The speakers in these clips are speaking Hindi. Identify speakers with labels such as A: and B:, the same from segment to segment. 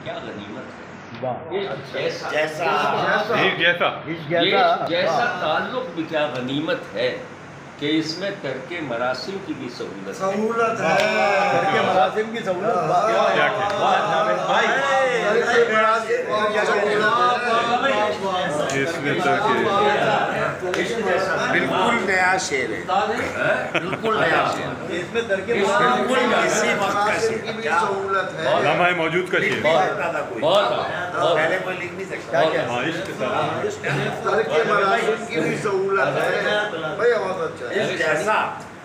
A: क्या गनीमत है। जैसा ताल्लुक भी क्या गनीमत है कि इसमें तर्के मरासिम की भी सहूलत है।
B: तर्के मरासिम की सहूलत
C: बिल्कुल नया शेर है, बिल्कुल नया शेर।
B: इसमें तर्के
D: मौजूद का शेर
C: पहले कोई लिख नहीं सकता।
E: तर्के मरासिम की भी सहूलत है भाई, बहुत अच्छा है।
C: जैसा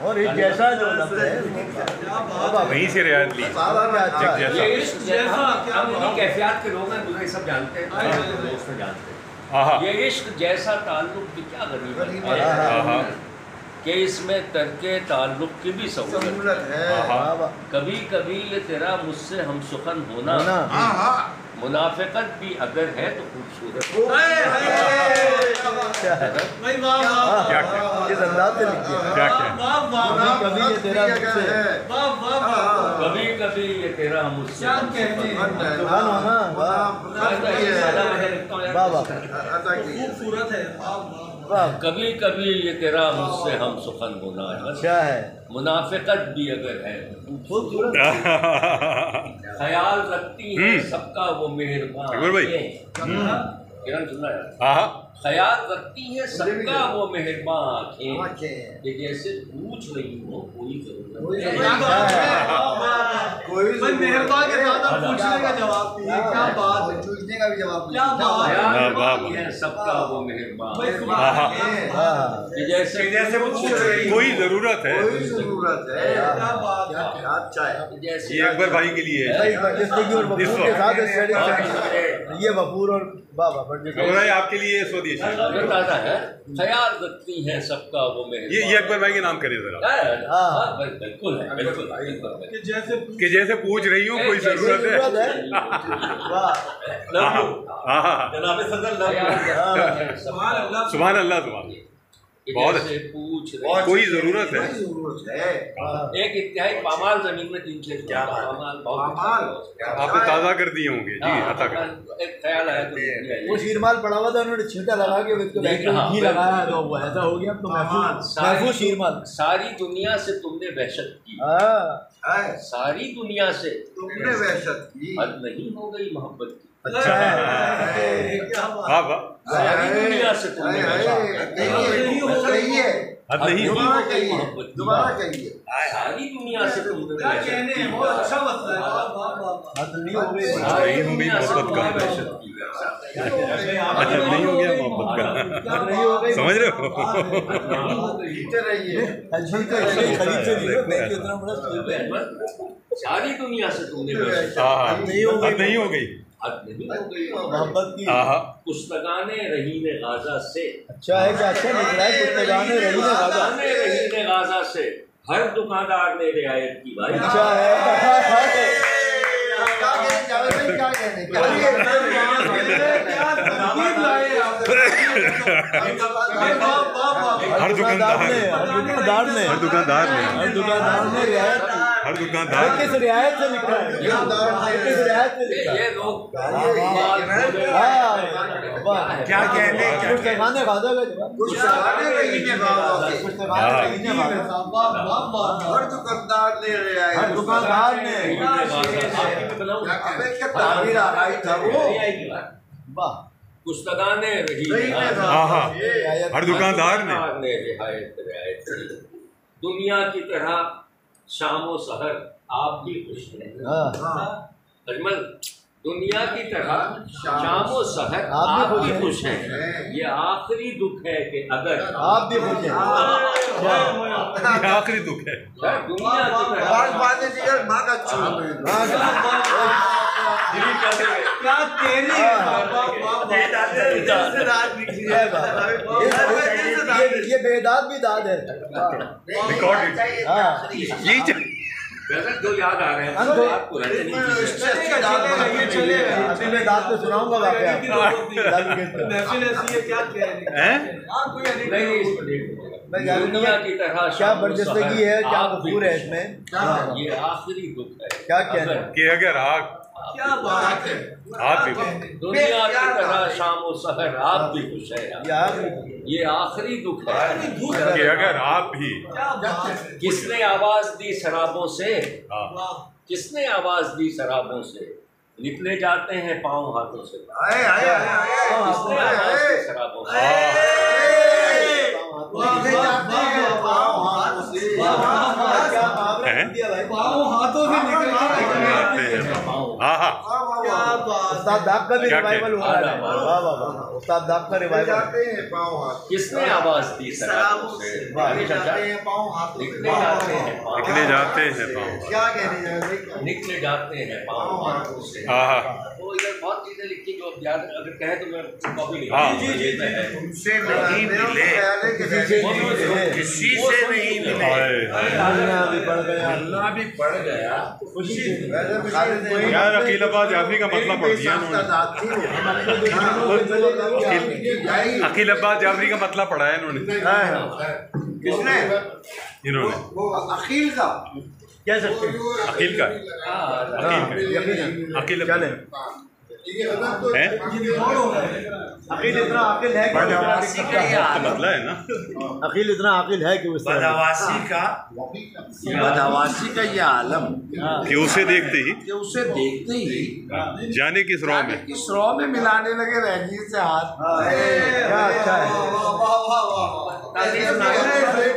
B: और एक जैसा जो लफ्ज़ है
D: वहीं से रियायत ली।
A: कैफियत के लोग हैं, मुझे सब जानते हैं, दोस्त जानते हैं। ये इश्क जैसा ताल्लुक भी क्या गनीमत है कि इसमें तर्के ताल्लुक की भी सहूलत है। कभी कभी ये तेरा मुझसे हम सुखन होना, मुनाफिकत भी अगर है तो खूबसूरत। कभी कभी ये तेरा मुझसे
B: खूबसूरत है।
A: कभी कभी ये तेरा मुझसे हम सुखन होना
B: अच्छा है,
A: मुनाफिकत भी अगर है खूबसूरत। ख्याल रखती है सबका वो मेहरबान। किरण सुनना यार। ख्याल रखती है सबका वो मेहरबान आँखें कि जैसे पूछ रही हो कोई जरूरत।
B: कोई मेहरबान के साथ आप पूछने का जवाब दिए, क्या बात है, पूछने का भी जवाब, क्या बात
A: है। सबका वो मेहरबान कि जैसे
D: कोई जरूरत है,
B: क्या बात है।
E: अच्छा है।
A: जैसे
D: ये अकबर भाई के लिए है।
B: ये वफूर और बाबा
D: आपके लिए स्वदेश है।
A: ताज़ा है। ख्याल रखती है सबका वो मेहरबान।
D: ये अकबर भाई के नाम करिए जरा।
A: बिल्कुल है, बिल्कुल
D: कि जैसे पूछ रही हूँ कोई जरूरत है। सुभान अल्लाह, सुभान। बहुत
A: पूछ
D: कोई जरूरत है।
A: एक इंतहाई पामाल जमीन में 3-6
D: आपने ताज़ा कर दिए होंगे जी।
A: एक ख्याल आया
B: वो शीरमाल पड़ा हुआ था, उन्होंने छींटा लगा के घी लगाया तो वो ऐसा हो गया। तो महफूज शीरमाल।
A: सारी दुनिया से तुमने वहशत की, सारी दुनिया से
E: तुमने वहशत की,
A: हद नहीं हो गई मोहब्बत की।
B: अच्छा है,
A: सारी दुनिया से तुमने
D: हद नहीं होगी।
E: दोबारा कहिए।
A: सारी दुनिया से तुमने
B: क्या कहने हैं, बहुत अच्छा मसला है। हद नहीं हो गई,
D: नहीं हो गई मोहब्बत का। अच्छा नहीं हो गया मोहब्बत का, समझ रहे हो।
A: सारी दुनिया से तुमने
D: नहीं हो गई
B: मोहब्बत की।
A: पुस्तकाने रहीन गाजा से।
B: अच्छा है, क्या अच्छा निकला है। पुस्तकाने
A: रहीन गाजा से हर दुकानदार ने रियायत की भाई।
B: अच्छा है।
D: हर दुकानदार ने किस रियायत से लिखा है।
A: ये लोग
C: क्या कहने
E: हर दुकानदार ने
A: पुस्तकाने
D: हर दुकानदार ने
A: रियायत की। दुनिया की तरह शामो सहर आप भी खुश हैं अजमल। दुनिया की तरह शामो सहर आप भी खुश हैं। ये आखिरी दुख है कि अगर
B: आप भी खुश हैं।
D: आखिरी दुख है
A: दुनिया की तरह
B: क्या तेरी ये बेदाद भी दाद है।
A: जो याद आ रहे हैं
B: मैं दाद पे सुनाऊंगा वाकया।
A: दुनिया की तरह
B: क्या बर्जस्तगी है, क्या गफूर है इसमें।
A: ये आखिरी दुख है
B: क्या कहना
D: कि अगर
E: क्या बात है।
D: आप भी
A: दुनिया की तरह शाम और सहर आप भी खुश है यार। ये आखिरी दुख है
D: कि अगर आप भी
A: किसने आवाज दी शराबों से, किसने आवाज दी शराबों से, निकले जाते हैं पाँव हाथों से। किसने आवाज दी शराबों से,
B: उस्ताद दाग का भी रिवाइवल हुआ है। वाह वाह वाह, उस्ताद दाग का रिवाइवल।
A: किसने आवाज दी शराबों से,
D: निकले जाते हैं पाँव,
E: क्या कहने जा रहे,
A: निकले जाते हैं पाँव हाथों से। तो इधर बहुत चीजें लिखी जो याद अगर कहे तो मैं कॉपी लिखूं।
C: उनसे नहीं मिले, किसी से नहीं मिले,
B: अल्लाह भी पड़ गया,
C: अल्लाह भी पड़ गया।
D: यार अकीलाबाद जाफरी का मतलब पढ़ दिया उन्होंने। अकीलाबाद जाफरी का मतलब पढ़ा है इन्होंने।
E: किसने,
D: इन्होंने
E: अखिल का
B: कह सकते हैं,
D: अकील का अकील है
B: अकील इतना अकील है कि
C: बदहवासी का ये
D: मतलब है ना,
B: अकील इतना अकील है कि उससे
C: बदहवासी का ये आलम
D: कि उसे देखते ही,
C: कि उसे देखते ही
D: जाने किस रॉ में,
C: इस रॉ में मिलाने लगे रंजीत से हाथ।
B: क्या अच्छा है,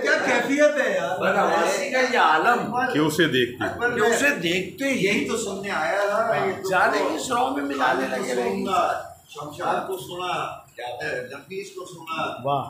E: क्या कैफियत है यार।
C: बदहवासी का ये आलम
D: कि उसे देखते ही,
C: कि उसे देखते ही
E: यही तो सुनने आया था,
C: जाने किस रॉ में मिलाने लगे रंजीत।
E: शमशाद को सुना, नफीस को सुना।
B: वाह।